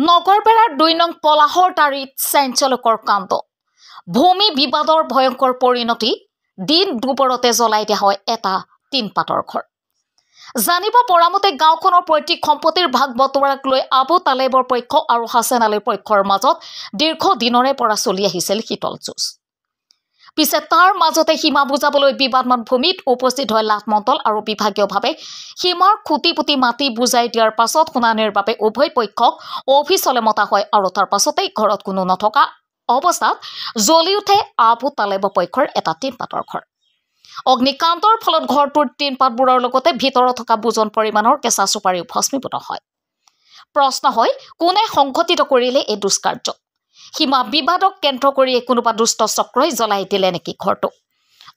নগৰবেৰাৰ ২ নং পলাহৰ তাৰিত চাঞ্চলকৰ কাণ্ড ভূমি বিবাদৰ ভয়ংকৰ পৰিণতি দিন দুপৰতে জ্বলাই দিয়া হয় এটা তিনপাতৰ ঘৰ জানিব পৰামতে গাঁওখনৰ প্ৰত্যেক সম্পত্তিৰ ভাগ বটোৱাৰাক লৈ আবু তালেবৰ পক্ষ আৰু হাছান আলীৰ পক্ষৰ মাজত দীৰ্ঘ দিনৰে পৰা চলি আহিছিল শীতল যুঁজ পিছে তাৰ মাজতে সীমা বুজাবলৈ বিবাদমান ভূমিত উপস্থিত হয় লাটমণ্ডল আৰু বিভাগীয়ভাৱে সীমাৰ খুঁটি পুতি মাটি বুজাই দিয়াৰ পাছত শুনানিৰ বাবে উভয় পক্ষক অফিচলৈ মতা হয় আৰু তাৰ পাছতেই ঘৰত কোনো নথকা অৱস্থাত জ্বলি উঠে আবু তালেব পক্ষৰ এটা তিনপাতৰ ঘৰ অগ্নিকাণ্ডৰ ফলত ঘৰটোৰ তিনপাতবোৰৰ লগতে ভিতৰত থকা বুজন পৰিমাণৰ কেঁচা চুপাৰীও ভস্মীভূত হয় প্ৰশ্ন হয় কোনে সংঘটিত কৰিলে এই দুষ্কাৰ্য সীমা বিবাদক কেন্দ্ৰ কৰি কোনোবা দুষ্ট চক্ৰই জ্বলাই দিলে নেকি ঘৰটো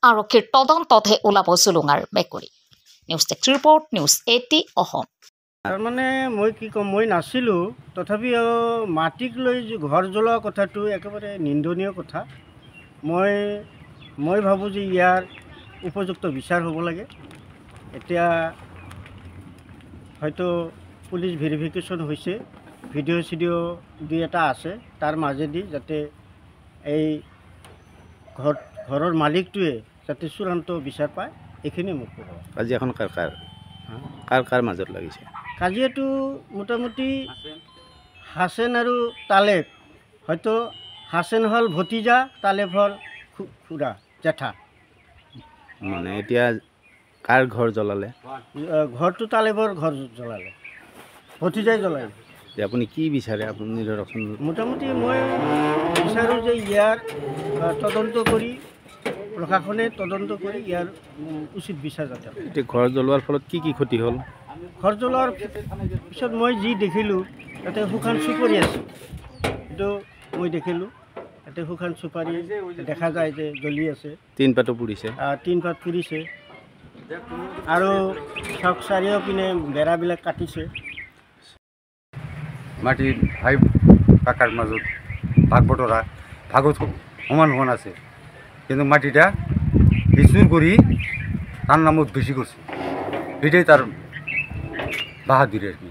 আৰক্ষীৰ তদন্ততহে ওলাব জুলুঙাৰ মেকুৰী নিউজ টেক ৰিপৰ্ট নিউজ 80 অসম তাৰমানে মই কি ক'ম মই নাছিলোঁ তথাপিও মাটিক লৈ ঘৰ জ্বলোৱা কথাটো একেবাৰে নিন্দনীয় কথা মই ভাবোঁ যে ইয়াৰ উপযুক্ত বিচাৰ হ'ব লাগে এতিয়া হয়তো পুলিচ ভেৰিফিকেশ্যন হৈছে ভিডিঅ' চিডিঅ' দুই এটা আছে তাৰ মাজেদি যাতে এই ঘৰৰ মালিকটোৱে যাতে চূড়ান্ত বিচাৰ পায় এইখিনি মোক ক'ব কাজিয়াখন কাৰ মাজত লাগিছে কাজিয়াটো মোটামুটি হাছেন আৰু তালেব হয়তো হাছেন হ'ল ভতিজা তালেব হ'ল খুৰা জেঠা মানে এতিয়া কাৰ ঘৰ জ্বলালে ঘৰটো তালেবৰ ঘৰ জ্বলালে ভতিজাই জ্বলালে আপুনি কি বিচাৰে আপুনি ধৰকচোন মোটামুটি মই বিচাৰোঁ যে ইয়াৰ তদন্ত কৰি প্ৰশাসনে তদন্ত কৰি ইয়াৰ উচিত বিচাৰ যাতে এতিয়া ঘৰ জ্বলোৱাৰ ফলত কি ক্ষতি হ'ল ঘৰ জ্বলোৱাৰ পিছত মই যি দেখিলোঁ তাতে শুকান চুপাৰী আছে এইটো মই দেখিলোঁ তাতে শুকান চুপাৰী দেখা যায় যে জ্বলি আছে তিনপাতো পুৰিছে তিনপাত পুৰিছে আৰু চক চাৰিওপিনে বেৰাবিলাক কাটিছে মাটিৰ ভাই কাকাৰ মাজত ভাগ বতৰা ভাগত সমান সমান আছে কিন্তু মাটিটা বিচুৰ কৰি তাৰ নামত বেছি কৰিছে সেইটাই তাৰ বাহাদুৰি আর কি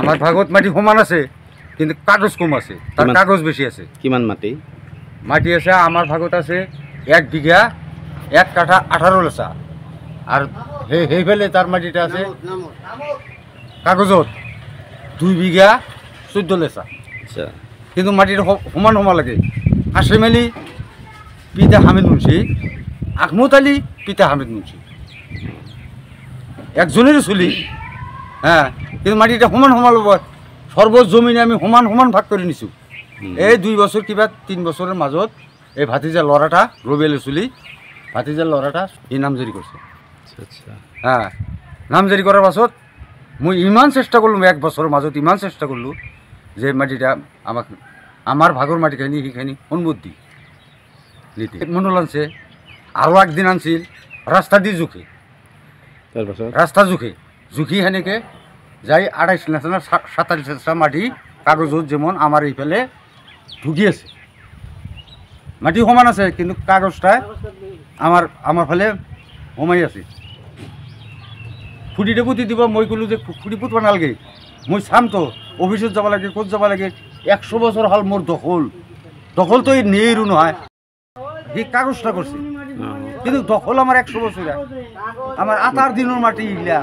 আমার ভাগত মাটি সমান আছে কিন্তু কাগজ কম আছে তার কাগজ বেশি আছে কিমান মাটি আছে আমার ভাগত আছে 1 বিঘা 1 কাঠা 18 লেচা আর সেইফালে তার মাটিটা আছে কাগজত 2 বিঘা 14 লেচা আচ্ছা কিন্তু মাটিটা সমান সমান লাগে হাসিম আলী পিতা হামিদ মুন্সি আহমদ আলী পিতা হামিদ মুন্সি একজনেরই চলি হ্যাঁ কিন্তু মাটিটা সমান সমান ল'ব সৰ্বজমিনে আমি সমান সমান ভাগ কৰি নিছোঁ এই 2 বছৰ কিবা 3 বছৰৰ মাজত এই ভাতিজা ল'ৰাটা ৰবিলে চলি ভাতিজা ল'ৰাটা এই নামজাৰি কৰিছে আচ্ছা হ্যাঁ নামজাৰি কৰাৰ পাছত মই ইমান চেষ্টা কৰিলোঁ 1 বছৰৰ মাজত ইমান চেষ্টা কৰিলোঁ যে মাটিটা আমাক আমাৰ ভাগৰ মাটিখিনি সেইখিনি সন্মতি নীতি মণ্ডল আনছে আৰু একদিন আনছিল ৰাস্তা দি জোখে তাৰপাছত রাস্তা জুখি সেনেকে যাই 28 লেচা 47 লেচা মাটি কাগজত যেমন আমার এইফালে ঢুকি আছে মাটি সমান আছে কিন্তু কাগজটা আমার ফালে সোমাই আছে খুঁটিতে পুতি দিব মই কলো যে খুঁটি পুতব নালাগে মই চাম তো অফিসত যাব লাগে ক'ত যাব লাগে 100 বছর হল মোর দখল তো এই নেইরু নহয় সেই কাগজটা করছে কিন্তু দখল আমার 100 বছর আমার 8 দিনের মাটি ইলা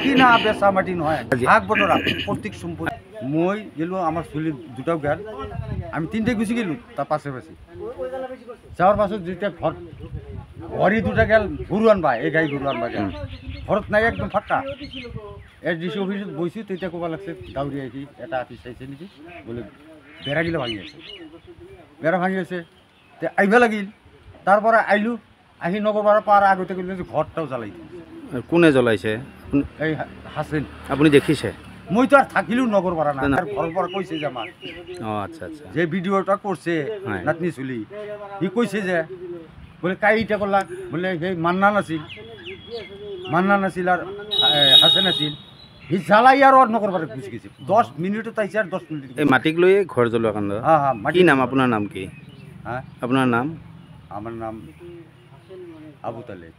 কি না বেচা মাটি নহয় ভাগ বতরা প্রত্যেক সম্পত্তি মই গেলো আমার চুলি দুটাও গেল আমি 3টে গুছি গেলো তার পাশে যাওয়ার পাছত যেতিয়া ঘর ঘড়ি দুটা গেল গরু আনবা এই গাই গরু আনবা গেল ঘরত নাই একদম ফাঁকা এসডিসি অফিসত বইছি তেতিয়া ক'বা লাগছে দাউৰি আহি এটা অফিস চাইছে নেকি বলে বেড়াগিলা ভাঙি আছে বেড়া ভাঙি আছে তে আইবা লাগিল তারপরে আইলু আহি নগরপাড়া পার আগতে গেলে ঘরটাও জ্বালাই কোনে জ্বলাইছে এই হাসেন আপুনি দেখিছে মই তো আর থাকিলেও নগরপাড়া না আর ঘর পর কইছে যে আমার আচ্ছা আচ্ছা যে ভিডিওটা করছে নাতনি চুলি হি কইছে যে বলে কাইটা করলা বলে সেই মান্নান আছিল আর হাসেন আছিল হি জ্বালাই আর নগরপাড়া গুছি গেছে 10 মিনিটত আইছে আর 10 মিনিট এই মাটিক লৈ ঘৰ জ্বলোৱা কাণ্ড হ্যাঁ হ্যাঁ কি নাম আপোনাৰ নাম কি হ্যাঁ আপোনাৰ নাম আমাৰ নাম আবু তালেব